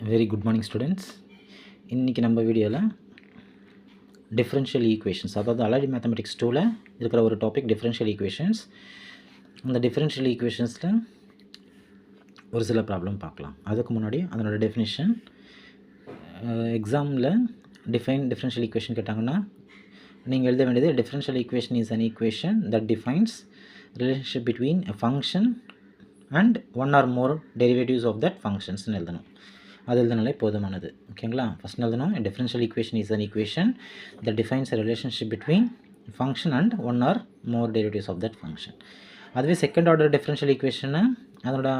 Very good morning students. இன்றைக்கி நம்ம வீடியோவில் டிஃப்ரென்ஷியல் ஈக்குவேஷன்ஸ், அதாவது அலைடு மேத்தமெட்டிக்ஸ் 2ல் இருக்கிற ஒரு டாபிக் டிஃப்ரென்ஷியல் ஈக்குவேஷன்ஸ். அந்த டிஃப்ரென்ஷியல் ஈக்குவேஷன்ஸில் ஒரு சில ப்ராப்ளம் பார்க்கலாம். அதுக்கு முன்னாடி அதனோட டெஃபினிஷன். எக்ஸாமில் டிஃப்ரென்ஷியல் ஈக்குவேஷன் கேட்டாங்கன்னா நீங்கள் எழுத வேண்டியது differential equation is an equation that defines relationship between a function and one or more derivatives of that ஃபங்க்ஷன்ஸ்னு எழுதணும். அது எழுதினாலே போதுமானது. ஓகேங்களா? ஃபஸ்ட் எழுதணும், differential equation is an equation that defines a relationship between function and one or more derivatives of that function. அதுவே second order differential ஈக்குவேஷனை அதோட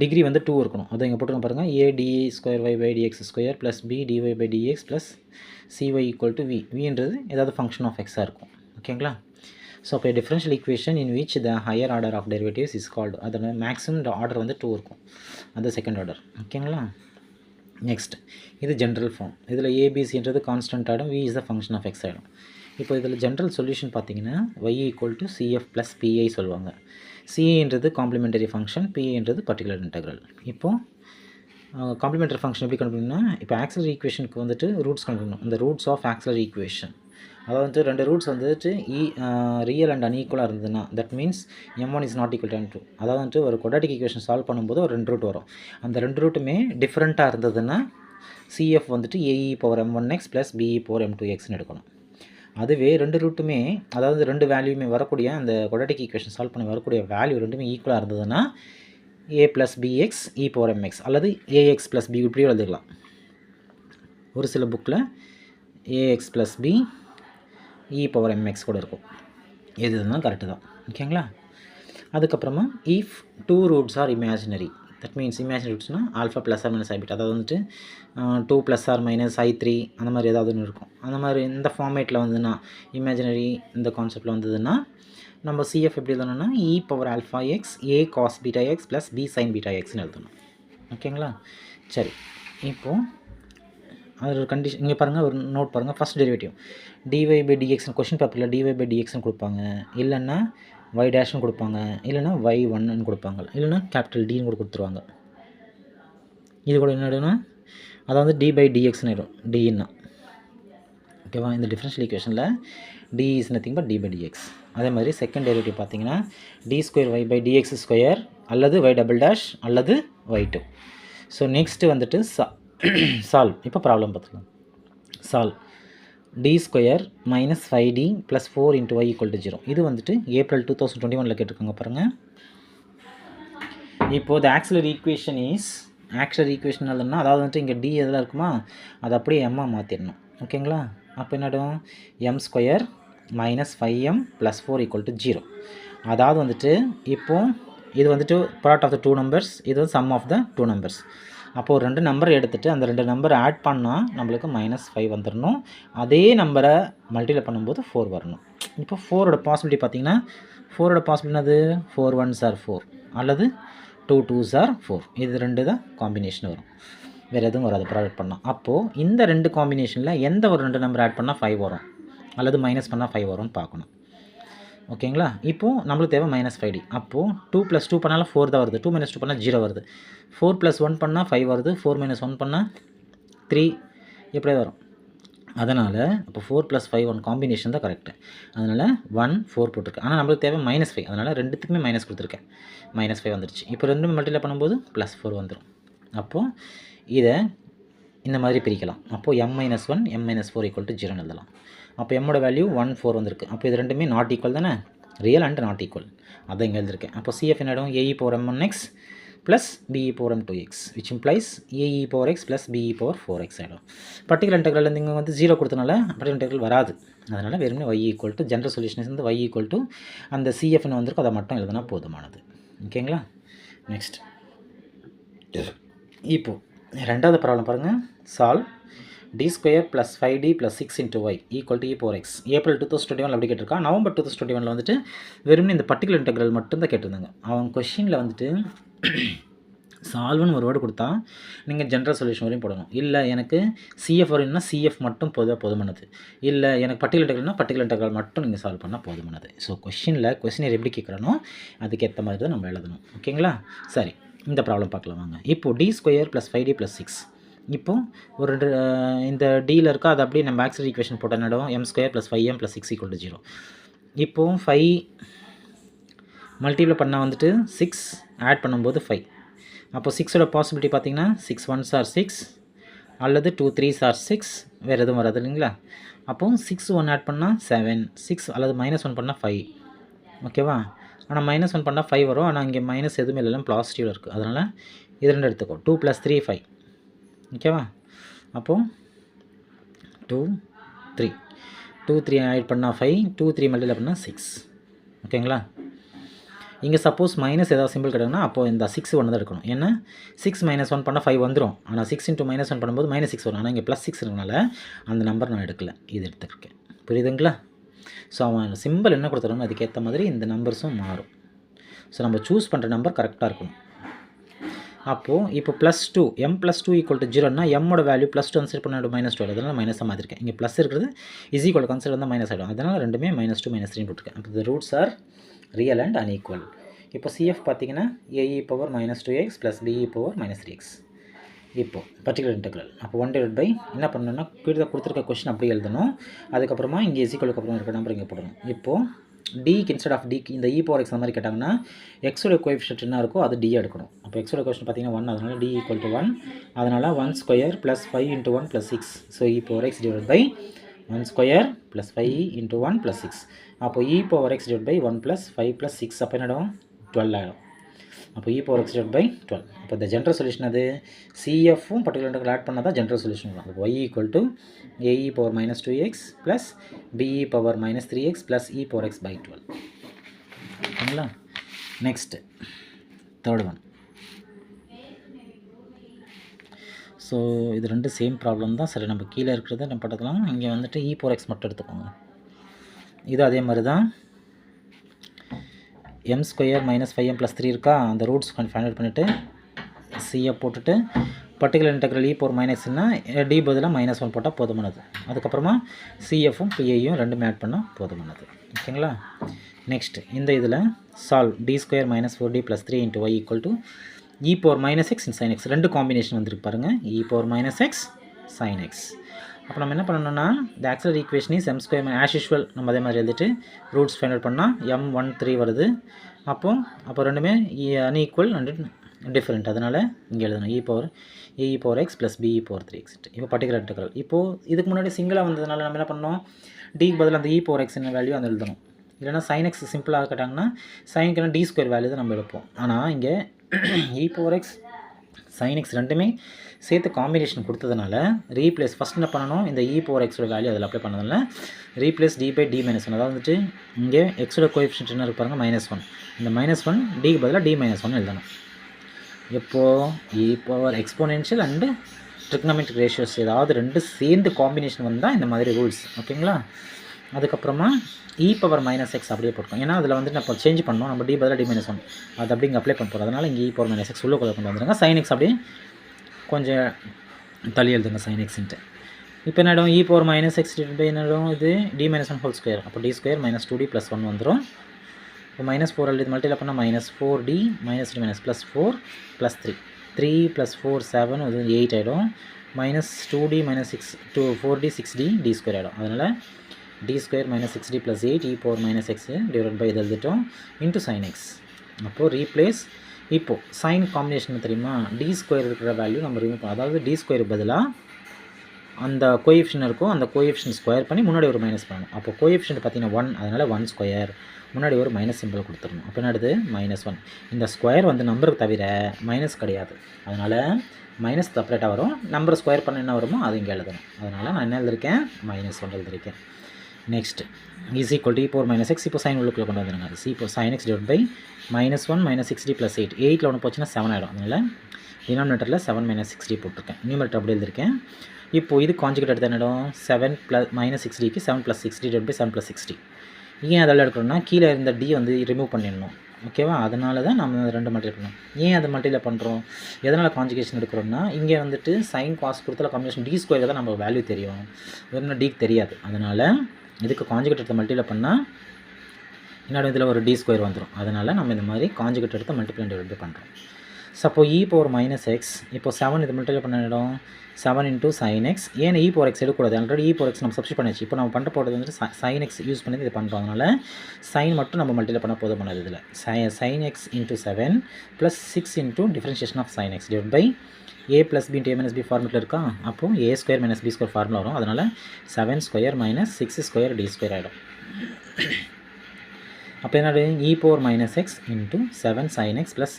டிகிரி வந்து 2 இருக்கணும். அதை இங்கே போட்டுருங்க பாருங்கள். a dA square y by dx square plus b dy by dx plus cy equal to v. வின்றது ஏதாவது ஃபங்க்ஷன் ஆஃப் எக்ஸாக இருக்கும். ஓகேங்களா? ஸோ அப்போ differential equation in which the higher order of derivatives is called. அதோட maximum order வந்து 2 இருக்கும். அது செகண்ட் ஆர்டர். ஓகேங்களா? நெக்ஸ்ட், இது ஜென்ரல் ஃபார்ம். இதில் ஏபிசின்றது கான்ஸ்டன்ட் ஆகிடும், v is the function of x ஆகிடும். இப்போ இதில் ஜென்ரல் சொல்யூஷன் பார்த்தீங்கன்னா y equal to cf plus PI சொல்லுவாங்க. சின்றது காம்ப்ளிமெண்டரி ஃபங்க்ஷன், பிஐன்றது பர்டிகுலர் இன்டெக்ரல். இப்போது காம்ப்ளிமெண்டரி ஃபங்க்ஷன் எப்படி கண்டுபிடிக்கணும்னா, இப்போ ஆக்சிலரி ஈக்குவேஷனுக்கு வந்துட்டு ரூட்ஸ் கண்டுபிடிக்கணும். இந்த ரூட்ஸ் ஆஃப் ஆக்சிலரி ஈக்குவேஷன், அதாவது வந்துட்டு ரெண்டு ரூட்ஸ் வந்துட்டு ரியல் அண்ட் அன்ஈக்குவலாக இருந்ததுன்னா that means m1 is not equal to m2. அதாவது வந்துட்டு ஒரு குவாட்ராட்டிக் ஈக்குவேஷன் சால்வ் பண்ணும்போது ஒரு 2 ரூட் வரும். அந்த 2 ரூட்டுமே டிஃப்ரெண்ட்டாக இருந்ததுன்னா cf வந்துட்டு ae power m1x plus be power m2xன்னு எடுக்கணும். அதுவே 2 ரூட்டுமே, அதாவது 2 வேல்யூமே வரக்கூடிய அந்த குவாட்ராட்டிக் ஈக்குவேஷன் சால்வ் பண்ணி வரக்கூடிய வேல்யூ ரெண்டுமே ஈக்குவலாக இருந்ததுன்னா a plus bx e power mx அல்லது ax ப்ளஸ் b இப்படியும் எழுதிக்கலாம். ஒரு சில புக்கில் ax plus b e power mx கூட இருக்கும். எது தான் கரெக்டு தான். ஓகேங்களா? அதுக்கப்புறமா if 2 roots are imaginary, that means imaginary ரூட்ஸ்னால் alpha plus or minus i beta, அதாவது வந்துட்டு 2 ப்ளஸ் ஆர் மைனஸ் i3 அந்த மாதிரி ஏதாவது ஒன்று இருக்கும். அந்த மாதிரி இந்த ஃபார்மேட்டில் வந்துன்னா இமேஜினரி இந்த கான்செப்டில் வந்ததுன்னா நம்ம சிஎஃப் எப்படி எழுதணும்னா e power alpha x a cos beta x plus b sin beta எக்ஸ்னு எழுதணும். ஓகேங்களா? சரி, இப்போது அது ஒரு கண்டிஷன் இங்கே பாருங்கள், ஒரு நோட் பாருங்கள். ஃபஸ்ட் டெரிவேட்டிவ் dy பை dxன்னு கொஷின் பேப்பரில் dy பை dxன்னு கொடுப்பாங்க, இல்லைன்னா y டேஷ்னு கொடுப்பாங்க, இல்லைன்னா y1ன்னு கொடுப்பாங்க, இல்லைன்னா கேபிட்டல் டின்னு கூட கொடுத்துருவாங்க. இது கூட என்னன்னா அதாவது டி பை டிஎக்ஸ்னு ஆகிடும், டின்னா. ஓகேவா? இந்த டிஃபரன்ஷியல் ஈக்குவேஷனில் d is nothing but d by dx. அதே மாதிரி செகண்ட் டெரிவேட்டிவ் பார்த்தீங்கன்னா d square y by dx square அல்லது y டபுள் டேஷ் அல்லது y2. ஸோ நெக்ஸ்ட்டு வந்துட்டு சால்வ். இப்போ ப்ராப்ளம் பார்த்துக்கலாம். Solve d square minus 5d plus 4 into y equal to 0. இது வந்துட்டு ஏப்ரல் 2021 கேட்டிருக்காங்க பாருங்கள். இப்போது auxiliary equation is auxiliary equation இல்லைன்னா, அதாவது வந்துட்டு இங்கே டி எதில் இருக்குமா அதை அப்படியே எம்மாக மாற்றிடணும். ஓகேங்களா? அப்போ என்னடும் m square minus 5m plus 4 equal to 0. அதாவது வந்துட்டு இப்போது இது வந்துட்டு ப்ராடக்ட் ஆஃப் த 2 நம்பர்ஸ், இது வந்து சம் ஆஃப் த 2 நம்பர்ஸ். அப்போது 2 நம்பர் எடுத்துகிட்டு அந்த 2 நம்பரை ஆட் பண்ணால் நம்மளுக்கு -5 வந்துடணும். அதே நம்பரை மல்டிப்ளை பண்ணும்போது 4 வரணும். இப்போ 4ஓட பாசிபிலிட்டி பார்த்தீங்கன்னா 4ஓட பாசிபிலிட்டி என்னது 4 1s are 4 அல்லது 2 2s are 4. இது 2 தான் காம்பினேஷன் வரும், வேறு எதுவும் வராது ப்ராடக்ட் பண்ணால். அப்போது இந்த 2 காம்பினேஷனில் எந்த ஒரு 2 நம்பர் ஆட் பண்ணால் 5 வரும் அல்லது மைனஸ் பண்ணால் 5 வரும்னு பார்க்கணும். ஓகேங்களா? இப்போது நம்மளுக்கு தேவை -5d. அப்போது 2 + 2 பண்ணாலும் 4 தான் வருது, 2 - 2 பண்ணால் 0 வருது, 4 + 1 பண்ணால் 5 வருது, 4 - 1 பண்ணால் 3 எப்படியே வரும். அதனால் இப்போ 4 + 5 1 காம்பினேஷன் தான் கரெக்டு. அதனால் 1 4 போட்டிருக்கு. ஆனால் நம்மளுக்கு தேவை -5, அதனால் ரெண்டுத்துக்குமே மைனஸ் கொடுத்துருக்கேன். -5 வந்துருச்சு. இப்போ ரெண்டுமே மல்டிப்ளை பண்ணும்போது +4 வந்துடும். அப்போது இதை இந்த மாதிரி பிரிக்கலாம். அப்போது m-1 m-4 ஈக்குவல் டு 0ன்னு எழுதலாம். அப்போ எம்மோட வேல்யூ 1 4 வந்திருக்கு. அப்போ இது ரெண்டுமே நாட் ஈக்குவல் தானே, ரியல் அண்ட் நாட் ஈக்குவல். அதை இங்கே எழுதிருக்கேன். அப்போ சிஎஃப் என்னிடம் ae power m1x plus be power m2x which implies ae power x plus be power 4x ஆகிடும். பர்டிகுலர் இன்டெக்ரல் இங்கே வந்து 0 கொடுத்தனால பர்டிகுலர் இன்டெக்ரல் வராது. அதனால் வெறுமனே y equal to general solution வந்து y ஈக்குவல் டு அந்த சிஎஃப்னு வந்திருக்கு, அதை மட்டும் எழுதினா போதுமானது. ஓகேங்களா? நெக்ஸ்ட், இப்போது ரெண்டாவது ப்ராப்ளம் பாருங்கள். Solve d square plus 5d plus 6 into y equal to e power x. April 2021 அப்படி கேட்டிருக்கான். நவம்பர் 2021 வந்துட்டு வெறுமனே இந்த பர்டிகுலர் இன்டெக்ரல் மட்டும்தான் கேட்டிருந்தாங்க. அவன் கொஷினில் வந்துட்டு சால்வ்னு ஒரு வேர்டு கொடுத்தா நீங்கள் ஜென்ரல் சொல்யூஷன் வரையும் போடணும். இல்லை எனக்கு சிஎஃப் வரும்னா சிஎஃப் மட்டும் போதுமானது, இல்லை எனக்கு பர்டிகுலர் இன்டெக்ரல்னா பர்டிகுலர் இன்டெக்ரல் மட்டும் நீங்கள் சால்வ் பண்ணால் போதுமானது. ஸோ கொஷினில் கொஷினர் எப்படி கேட்குறானோ அதுக்கேற்ற மாதிரி தான் நம்ம எழுதணும். ஓகேங்களா? சரி, இந்த ப்ராப்ளம் பார்க்கலாம் வாங்க. இப்போது D square plus 5d plus 6. இப்போது ஒரு இந்த டியில் இருக்கா, அதை அப்படியே நம்ம மேக்ஸ்வெல் ஈக்குவேஷன் போட்ட என்னடும் m square plus 5m plus 6 = 0. இப்போது 5 மல்டிப்ளை பண்ணால் வந்துட்டு 6 ஆட் பண்ணும்போது 5. அப்போது 6ஓட பாசிபிலிட்டி பார்த்தீங்கன்னா 6 1s are 6 அல்லது 2 3s are 6, வேறு எதுவும் வராது இல்லைங்களா. அப்போது 6 1 ஆட் பண்ணால் 7, 6 அல்லது -1 பண்ணால் 5. ஓகேவா. ஆனால் -1 பண்ணால் 5 வரும். ஆனால் இங்கே மைனஸ் எதுவுமே இல்லை, பாசிட்டிவில் இருக்குது. அதனால் இது 2 எடுத்துக்கோ. 2 + 3 5. ஓகேவா. அப்போது 2 3 2 3 ஆட் பண்ணால் 5, 2 3 மல்டிப்ளை பண்ணால் 6. ஓகேங்களா. இங்கே சப்போஸ் மைனஸ் ஏதாவது சிம்பிள் கிடைக்குன்னா அப்போது இந்த 6 ஒன்று தான் எடுக்கணும். ஏன்னா 6 -1 பண்ணால் 5 வந்துடும். ஆனால் 6 × -1 பண்ணும்போது -6 வரும். ஆனால் இங்கே +6 இருக்கனால அந்த நம்பர் நான் எடுக்கலை, இது எடுத்துருக்கேன். புரியுதுங்களா. ஸோ அவன் சிம்பிள் என்ன கொடுத்துருவாங்க அதுக்கேற்ற மாதிரி இந்த நம்பர்ஸும் மாறும். ஸோ நம்ம சூஸ் பண்ணுற நம்பர் கரெக்டாக இருக்கணும். அப்போது இப்போ +2 m + 2 = 0னா எம்மோட வேல்யூ +2 கன்சிடர் பண்ண -2 அதனால் மைனஸாக மாற்றிருக்கேன். இங்கே ப்ளஸ் இருக்கிறது = கன்சிடர் வந்தால் மைனஸ் ஆகிடும். அதனால் ரெண்டுமே -2 -3 போட்டிருக்கேன். அப்போ the roots are real and unequal. இப்போ சிஎஃப் பார்த்தீங்கன்னா ae power -2x + be power -3x. இப்போது பர்டிகுலர் இன்டெக்ரல் அப்போ 1/, என்ன பண்ணணும்னா கீழே கொடுத்துருக்க கொஸ்டின் அப்படியே எழுதணும். அதுக்கப்புறமா இங்கே = அப்புறம் இருக்க நம்பர் இங்கே போடணும். இப்போது டிக்கு இன்ஸ்டெட் ஆஃப் டிக்கு இந்த e பவர் x அந்த மாதிரி கேட்டாங்கன்னா எக்ஸோட கோஎஃபிஷியன்ட் என்ன இருக்கோ அது d எடுக்கணும். அப்போ எக்ஸோட கோஎஃபிஷியன்ட் பார்த்தீங்கன்னா 1, அதனால் d = 1. அதனால் 1² + 5 × 1 + 6. So e power x / 1² + 5 × 1 + 6. அப்போ e பவர் x / 1 + 5 + 6 அப்போ என்னடும் 12 ஆகிடும். அப்போ e பவர் x / 12. அப்போ இந்த ஜென்ரல் சொல்யூஷன் அது சிஎஃப்பும் பர்டிகுலர் இன்டெக்ரல் ஆட் பண்ணால் தான் ஜென்ரல் சொல்யூஷன் வரும். அப்போ y = ae power -2x + be power -3x + e power x / 12. ஓகேங்களா. Next third one. ஸோ இது ரெண்டு சேம் ப்ராப்ளம் தான். சரி, நம்ம கீழே இருக்கிறத நம்ம பார்த்துக்கலாம். இங்கே வந்துட்டு e பவர் x மட்டும் எடுத்துக்கோங்க. இது அதே மாதிரி தான் m² - 5m + 3 இருக்கா, அந்த ரூட்ஸ் ஃபைண்ட் அவுட் பண்ணிவிட்டு சியை போட்டுட்டு பர்டிகுலர் இன்டெக்ரல் e பவர் -னா d பதிலாக -1 போட்டால் போதுமானது. அதுக்கப்புறமா சிஎஃப்பும் பிஐயும் ரெண்டுமே ஆட் பண்ணால் போதுமானது. ஓகேங்களா. நெக்ஸ்ட் இந்த இதில் solve d² - 4d + 3 × y = e power -x sin x. ரெண்டு காம்பினேஷன் வந்துருக்கு பாருங்கள், e power -x sin x. அப்போ நம்ம என்ன பண்ணணும்னா இந்த auxiliary equation is m² as usual நம்ம அதே மாதிரி எழுதிட்டு ரூட்ஸ் ஃபைண்ட் அவுட் பண்ணால் m13 வருது. அப்போ ரெண்டுமே அன்ஈக்குவல் அண்ட் டிஃப்ரெண்ட். அதனால் இங்கே எழுதணும் ae power x + be power 3x. இப்போ பர்டிகுலர் இன்டெக்ரல். இப்போது இதுக்கு முன்னாடி சிங்கிளாக வந்ததுனால நம்ம என்ன பண்ணோம், டிக்கு பதில் அந்த e பவர் x வேல்யூ அந்த எழுதணும். இல்லைனா sin x சிம்பிளாக கேட்டாங்கன்னா சைனுக்குனா d² வேல்யூ தான் நம்ம எடுப்போம். ஆனால் இங்கே e power x sin x ரெண்டுமே சேர்த்து காம்பினேஷன் கொடுத்ததுனால ரீப்ளேஸ் ஃபஸ்ட் என்ன பண்ணணும், இந்த e பவர் x வேல்யூ அதில் அப்ளை பண்ணதுனால ரீப்ளேஸ் d/d - 1. அதாவது வந்துட்டு இங்கே எக்ஸோட கோஎஃபிஷியன்ட் என்ன இருப்பாங்க -1. இந்த -1 டிக்கு பதிலாக d - 1 எழுதணும். எப்போது e power exponential and trigonometric ratios ஏதாவது ரெண்டு சேர்ந்து காம்பினேஷன் வந்தால் இந்த மாதிரி ரூல்ஸ். ஓகேங்களா. அதுக்கப்புறமா e பவர் -x அப்படியே போட்டுக்கோம். ஏன்னா அதில் வந்து நம்ம சேஞ்ச் பண்ணோம், நம்ம d பதிலாக d - 1 அது அப்படி இங்கே அப்ளை பண்ண போகிறோம். அதனால் இங்கே e பவர் -x உள்ள கொண்டு வந்துடுங்க. sin x அப்படியே கொஞ்சம் தள்ளி எழுதுங்க sin x. இப்போ என்னடும் e பவர் -x என்னடும் இது d - 1². அப்போ d² - 2d + 1 வந்துடும். இப்போ -4 இது மல்டிப்ளை பண்ணால் -4d - -d - +4 + 3 3 + 4 7 இது 8 ஆகிடும். -2d - 6 4d 6d d² ஆகிடும். அதனால் d² - 6d + 8 e power -x / இது எழுதிட்டோம் இன்ட்டு sin x. அப்போது ரீப்ளேஸ். இப்போது சைன் காம்பினேஷன் தெரியுமா, d² இருக்கிற வேல்யூ நம்ம ரிமூவ் பண்ணோம். அதாவது d² பதிலாக அந்த கோஎஃபிஷியன்ட் இருக்கும், அந்த கோஎஃபிஷியன்ட் ஸ்கொயர் பண்ணி முன்னாடி ஒரு மைனஸ் பண்ணணும். அப்போ கோஎஃபிஷியன்ட் பார்த்தீங்கன்னா 1, அதனால் 1² முன்னாடி ஒரு மைனஸ் சிம்பிள் கொடுத்துடணும். அப்போ என்னது -1. இந்த ஸ்கொயர் வந்து நம்பருக்கு தவிர மைனஸ் கிடையாது. அதனால் மைனஸ் செப்பரேட்டாக வரும். நம்பர் ஸ்கொயர் பண்ண என்ன வருமோ அது இங்கே எழுதணும். அதனால் நான் என்ன எழுதிருக்கேன் -1 எழுதிருக்கேன். Next is equal to e power -x. இப்போ சைன் உள்ளுக்குள்ளே கொண்டு வந்துடுங்க. c இப்போ sin x / -1 - 6d + 8 8ல் ஒன்று போச்சுன்னா 7 ஆகிடும். அதனால் டினாமினேட்டரில் 7 - 6d போட்டிருக்கேன். நியூமரேட்டர் அப்படி எழுதிருக்கேன். இப்போது இது கான்ஜுகேட் எடுத்து என்னடும் 7 + -6dக்கு 7 + 6d / 7 + 6d. ஏன் அதெல்லாம் எடுக்கணும்னா கீழே இருந்த d வந்து ரிமூவ் பண்ணிடணும். ஓகேவா. அதனால தான் நம்ம ரெண்டு மல்டிப்ளை பண்ணோம். ஏன் அது மல்டிப்ளை பண்ணுறோம், எதனால் கான்ஜுகேஷன் எடுக்கிறோம்னா இங்கே வந்துட்டு சைன் காஸ் கொடுத்தால காம்பினேஷன் d² தான் நம்ம வேல்யூ தெரியும், வெறும் டிக்கு தெரியாது. அதனால் இதுக்கு கான்ஜுகேட் எடுத்து மல்டிப்ளை பண்ணால் என்னோட இதில் ஒரு d² வந்துடும். அதனால் நம்ம இந்த மாதிரி கான்ஜுகேட் எடுத்து மல்டிப்ளை பண்ணுறோம். ஸோ அப்போ e பவர் மைனஸ் எக்ஸ் இப்போ 7 இது மல்டிப்ளை பண்ணிடும் 7 இன்ட்டு சைன் எக்ஸ். ஏன் e பவர் எக்ஸ் எடுக்கக்கூடாது, ஆல்ரெடி e பவர் எக்ஸ் நம்ம சப்ஸ்டிட் பண்ணிச்சு. இப்போ நம்ம பண்ண போகிறது வந்துட்டு சைன் எக்ஸ் யூஸ் பண்ணி இது பண்ணுறோம். அதனால் சைன் மட்டும் நம்ம மல்டிப்ளை பண்ண போதுமானது. இதில் sine x into 7 plus 6 into differentiation of sine x divide by a plus b into a minus b formula இருக்கா. அப்போது a square minus b square formula வரும். அதனால் 7 square minus 6 square d square ஆகிடும். அப்போ என்னது e power minus x into 7 sin x plus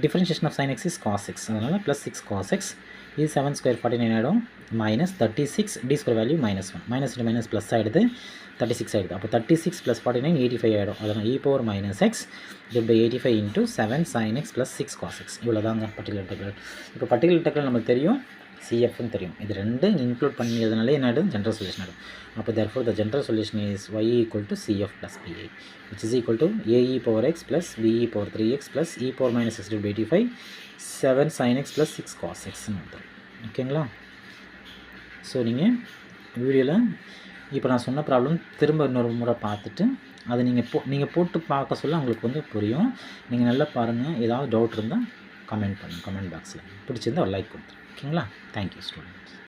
differentiation of sin x is cos x. அதனால் plus 6 cos x இது 7 square 49 ஆகிடும். Minus 36 d square value minus 1 minus into minus plus ஆகிடுது 36 ஆகிடுது. அப்போ 36 plus 49 85 ஆகிடும். அதனால் e power minus x divide by 85 into 7 sin x plus 6 cos x. இவ்வளோ தாங்க பர்டிகுலர் இன்டெக்ரல். இப்போ பர்டிகுலர் இன்டெக்ரல் நமக்கு தெரியும், CFன்னு தெரியும். இது ரெண்டும் இன்க்ளூட் பண்ணியதுனாலே என்ன ஆகிடும், ஜென்ரல் சொல்யூஷன் ஆகிடும். அப்போ therefore the general solution is y equal to CF plus PI, which is equal to AE power x plus BE power 3x plus e power minus x divided by 85 7 sin x plus 6 cos x. ஓகேங்களா? So நீங்கள் வீடியோவில் இப்போ நான் சொன்ன problem திரும்ப இன்னொரு முறை பார்த்துட்டு அதை நீங்கள் போட்டு பார்க்க சொல்ல உங்களுக்கு வந்து புரியும். நீங்கள் நல்லா பாருங்கள். ஏதாவது டவுட் இருந்தால் கமெண்ட் பண்ணுங்கள் கமெண்ட் பாக்ஸில். பிடிச்சிருந்தால் ஒரு லைக் கொடுத்துருங்க. ஓகேங்களா? Thank you students.